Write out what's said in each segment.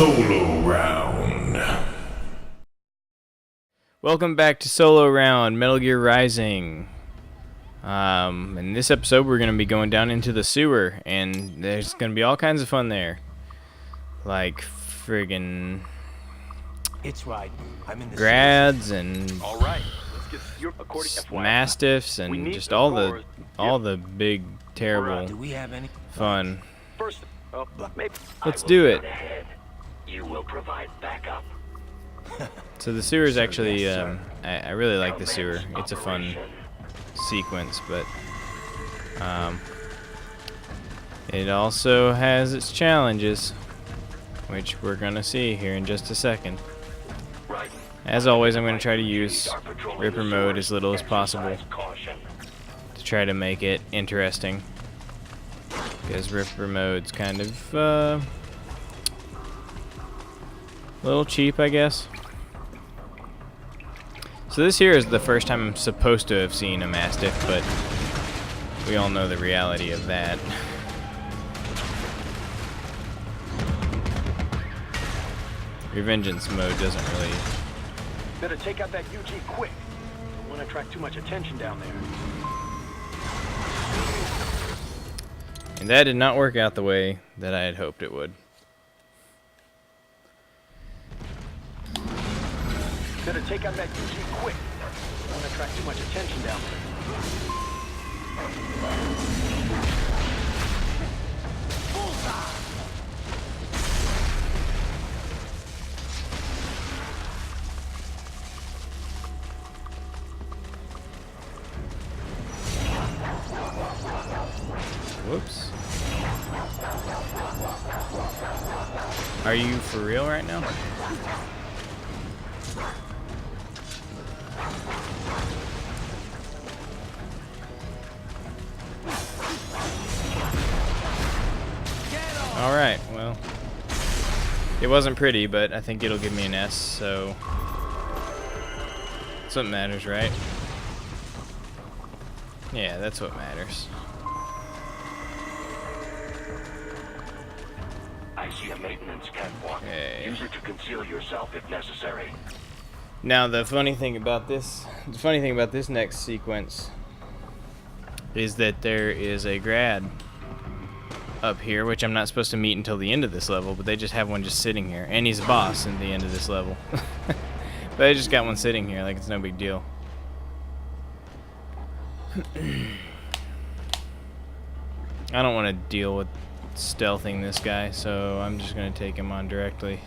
Solo Round. Welcome back to Solo Round, Metal Gear Rising. In this episode we're going to be going down into the sewer, and there's going to be all kinds of fun there. Like friggin' It's right. I'm in the grads and All right. Let's get mastiffs and just all the big terrible Do we have any? fun. First, maybe. Let's do it. You will provide backup. So the sewer is actually I really like the sewer. It's a fun sequence, but it also has its challenges, which we're gonna see here in just a second. As always, I'm gonna try to use Ripper mode as little as possible to try to make it interesting, because Ripper mode's kind of a little cheap, I guess. So this here is the first time I'm supposed to have seen a Mastiff, but we all know the reality of that. Revengeance mode doesn't really... Better take out that UG quick. Don't want to attract too much attention down there. And that did not work out the way that I had hoped it would. Better take out that UG quick. Don't want to attract too much attention down there. Whoops. Are you for real right now? Alright, well, it wasn't pretty, but I think it'll give me an S, so that's what matters, right? Yeah, that's what matters. I see a maintenance catwalk. Okay. Use it to conceal yourself if necessary. Now the funny thing about this next sequence is that there is a grad up here, which I'm not supposed to meet until the end of this level, but they just have one just sitting here, and he's a boss in the end of this level. But I just got one sitting here, like it's no big deal. I don't want to deal with stealthing this guy, so I'm just going to take him on directly.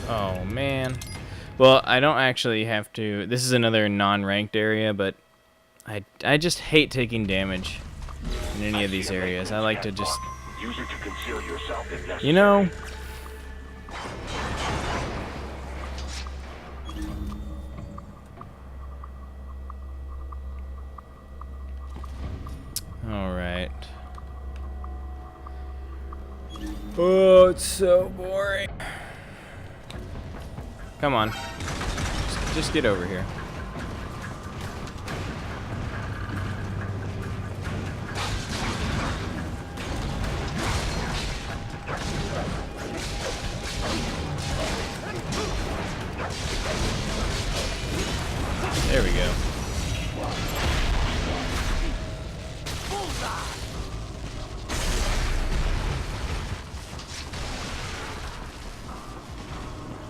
Oh man. Well, I don't actually have to. This is another non-ranked area, but I just hate taking damage in any of these areas. I like to just, Use it to conceal yourself if necessary. you know. All right. Oh, it's so boring. Come on. Just get over here. There we go.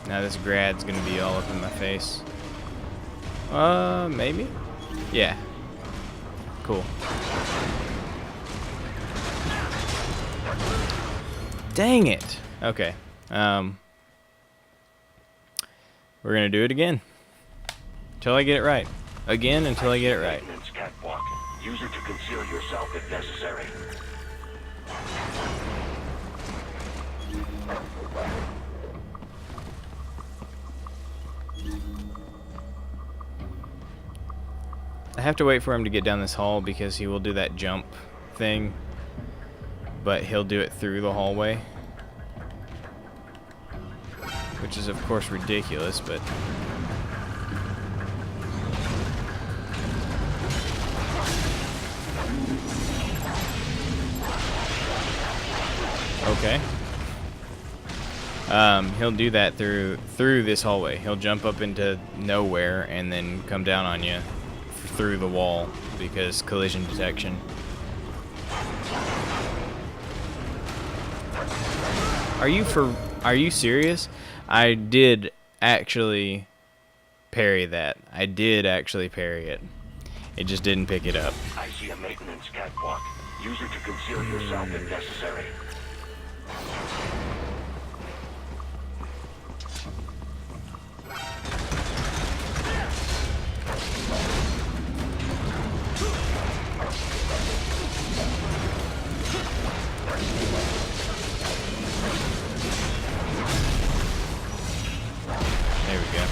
Now this grad's gonna be all up in my face. Maybe? Yeah. Cool. Dang it! Okay. We're gonna do it again. Until I get it right. Again until I get it right. Maintenance catwalk. Use it to conceal yourself if necessary. I have to wait for him to get down this hall because he will do that jump thing, but he'll do it through the hallway, which is of course ridiculous, but Okay. He'll do that through this hallway. He'll jump up into nowhere and then come down on you through the wall because collision detection. Are you serious? I did actually parry that. I did actually parry it. It just didn't pick it up. I see a maintenance catwalk. Use it to conceal yourself if necessary. There we go.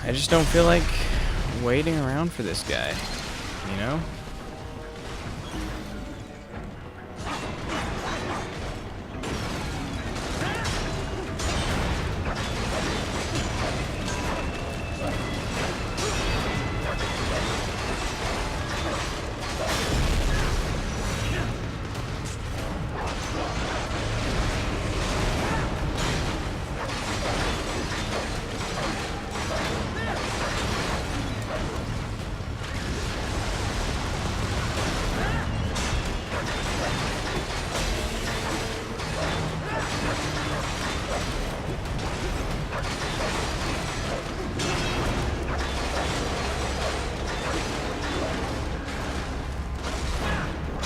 I just don't feel like waiting around for this guy, you know?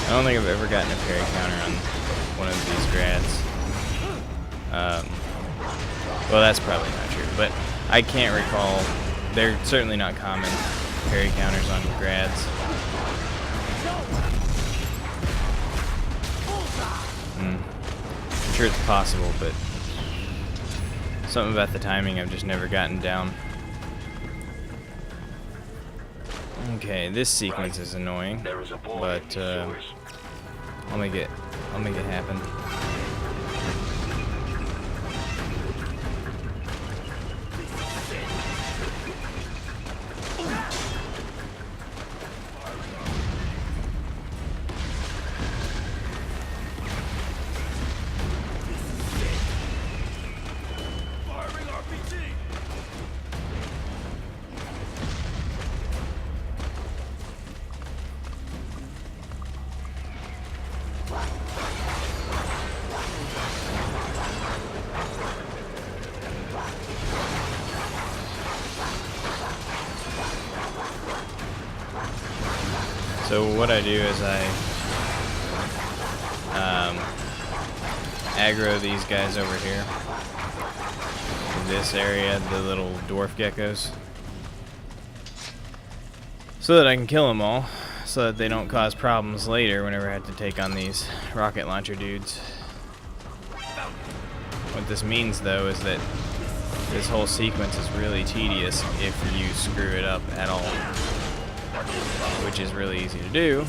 I don't think I've ever gotten a parry counter on one of these grads. Well, that's probably not true, but I can't recall. They're certainly not common, parry counters on grads. I'm sure it's possible, but something about the timing I've just never gotten down. Okay, this sequence is annoying, but I'll make it happen. So what I do is I aggro these guys over here in this area, the little dwarf geckos, so that I can kill them all, so that they don't cause problems later whenever I have to take on these rocket launcher dudes. What this means, though, is that this whole sequence is really tedious if you screw it up at all, which is really easy to do.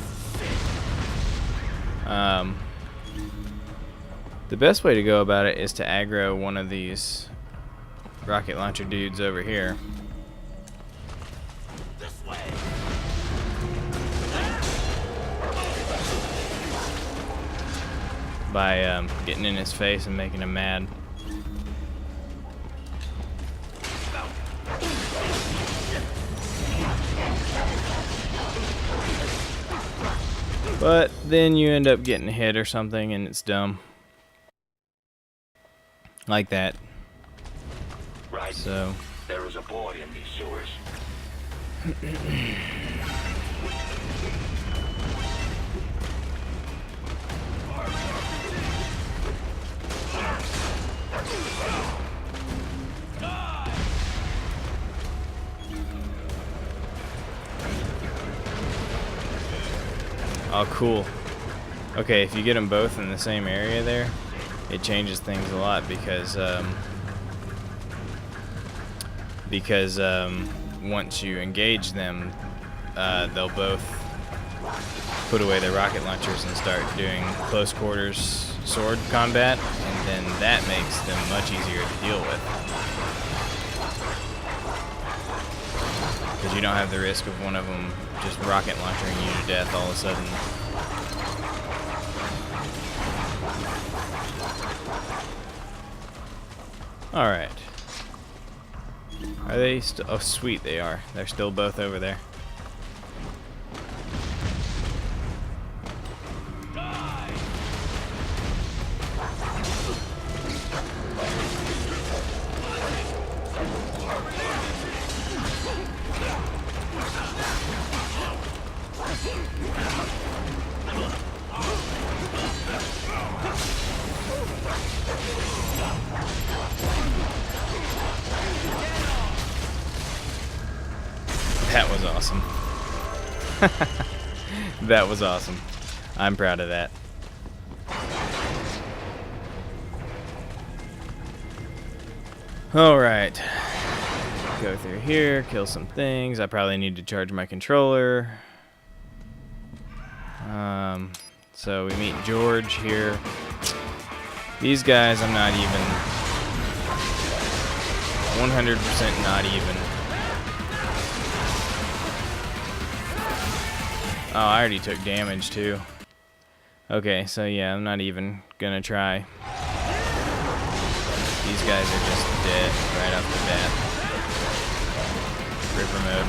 The best way to go about it is to aggro one of these rocket launcher dudes over here. By getting in his face and making him mad. But then you end up getting hit or something and it's dumb. Like that. Right. So There is a boy in these sewers. Oh, cool. Okay, if you get them both in the same area there, it changes things a lot because once you engage them, they'll both put away their rocket launchers and start doing close quarters sword combat, and then that makes them much easier to deal with. Because you don't have the risk of one of them just rocket launching you to death all of a sudden. Alright. Are they still... Oh, sweet, they are. They're still both over there. That was awesome. That was awesome. I'm proud of that. Alright. Go through here, kill some things. I probably need to charge my controller. So we meet George here. These guys I'm not even 100% not even. Oh, I already took damage too. Okay, so yeah, I'm not even gonna try. These guys are just dead right off the bat. Ripper mode.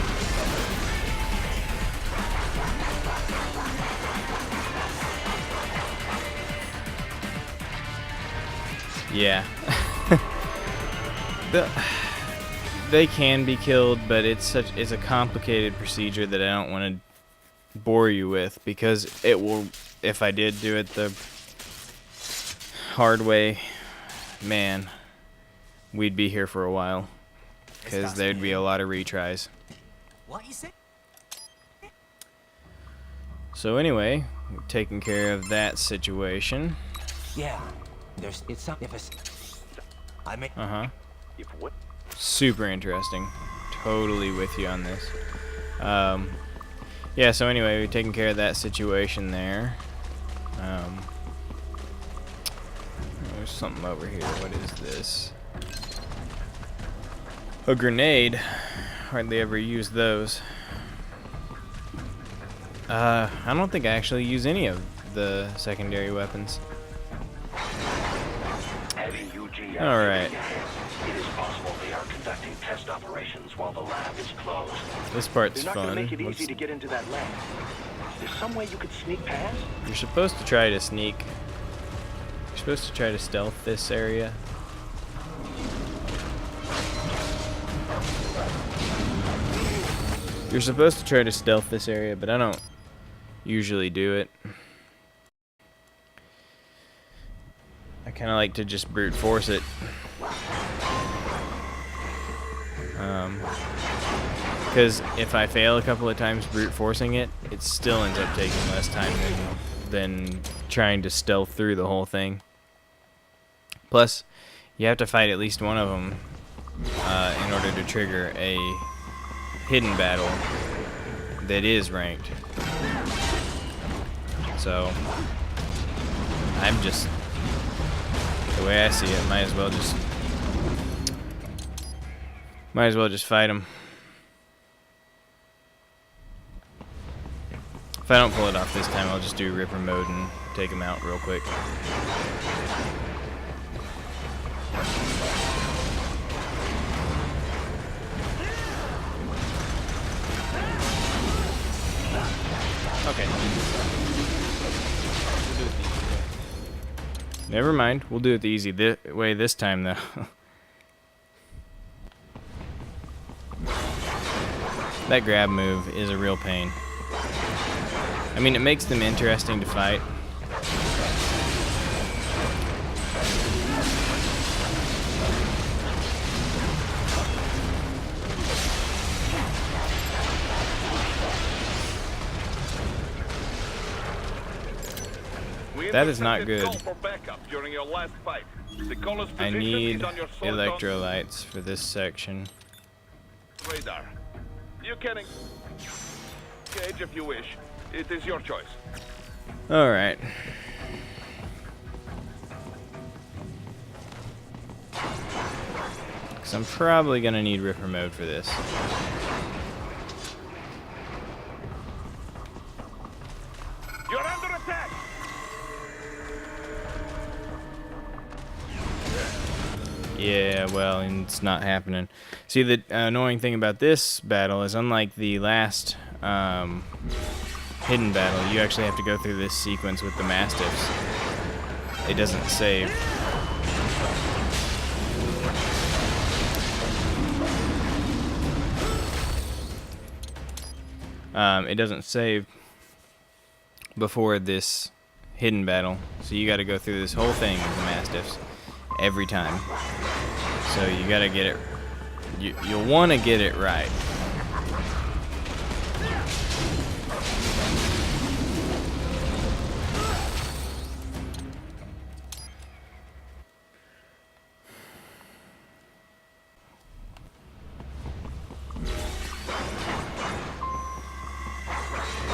Yeah. They can be killed, but it's a complicated procedure that I don't want to bore you with, because it will, if I did do it the hard way, man, we'd be here for a while, because there'd be a lot of retries. What you say? So anyway, we've taken care of that situation. Yeah. It's something. I mean. If what? Super interesting. Totally with you on this. Yeah, so anyway, we've taken care of that situation there. There's something over here. What is this? A grenade. Hardly ever use those. I don't think I actually use any of the secondary weapons. Alright. It is possible they are conducting test operations while the lab is closed. This part's They're not fun. gonna make it easy to get into that lab. There's some way you could sneak past? You're supposed to try to sneak. You're supposed to try to stealth this area. You're supposed to try to stealth this area, but I don't usually do it. I kind of like to just brute force it. Because if I fail a couple of times brute forcing it, it still ends up taking less time than trying to stealth through the whole thing. Plus, you have to fight at least one of them in order to trigger a hidden battle that is ranked. So, I'm just... the way I see it, might as well just fight him. If I don't pull it off this time, I'll just do Ripper mode and take him out real quick. Okay. Never mind, we'll do it the easy way this time, though. That grab move is a real pain. I mean, it makes them interesting to fight. That is not good. I need electrolytes for this section. Radar. You can engage if you wish. It is your choice. Alright. Because I'm probably going to need Ripper mode for this. You're under attack! Yeah, well, and it's not happening. See, the annoying thing about this battle is, unlike the last hidden battle, you actually have to go through this sequence with the Mastiffs. It doesn't save. It doesn't save before this hidden battle, so you got to go through this whole thing with the Mastiffs every time. So you got to get it. You'll want to get it right.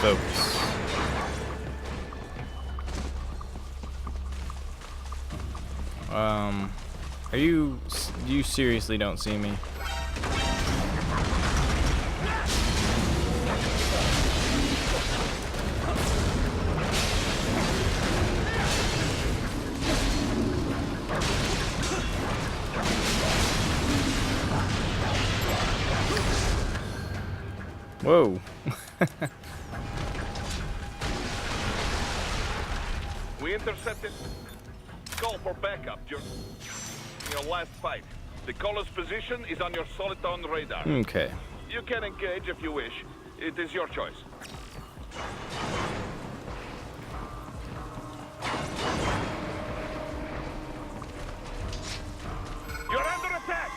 Focus. You seriously don't see me? Whoa. We intercepted. Call for backup during your last fight. The caller's position is on your soliton radar. Okay. You can engage if you wish. It is your choice. You're under attack!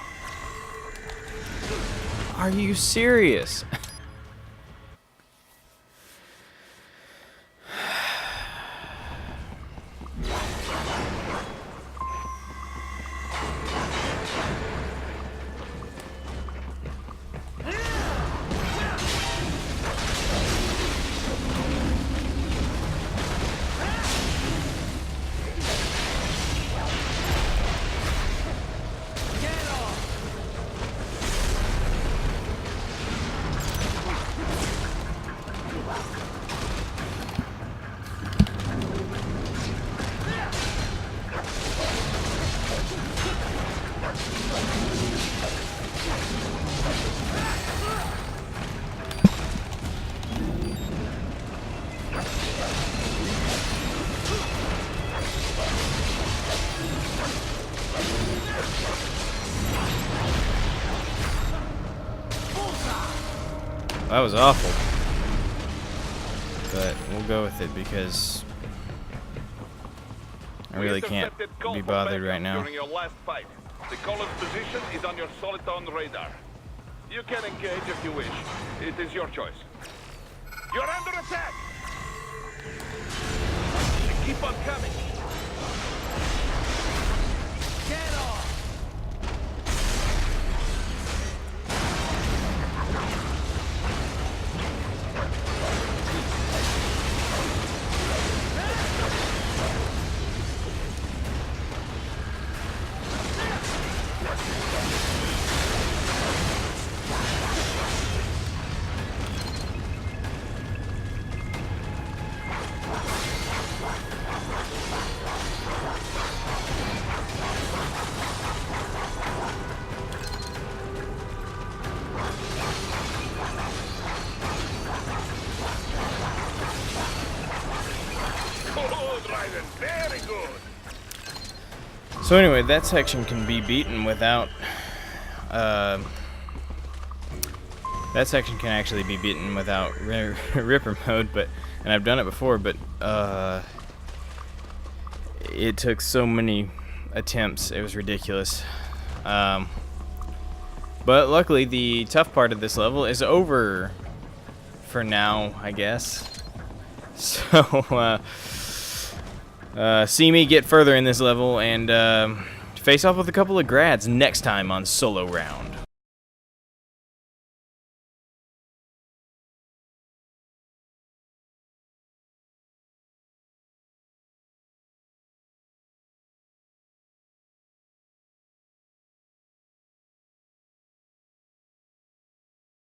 Are you serious? That was awful. But we'll go with it because I really can't be bothered right now. During your last fight, the caller's position is on your soliton radar. You can engage if you wish. It is your choice. You're under attack! Keep on coming! Get off! Very good. So anyway, that section can be beaten without that section can actually be beaten without Ripper mode, and I've done it before, but it took so many attempts, it was ridiculous. But luckily, the tough part of this level is over for now, I guess. So see me get further in this level and face off with a couple of grads next time on Solo Round.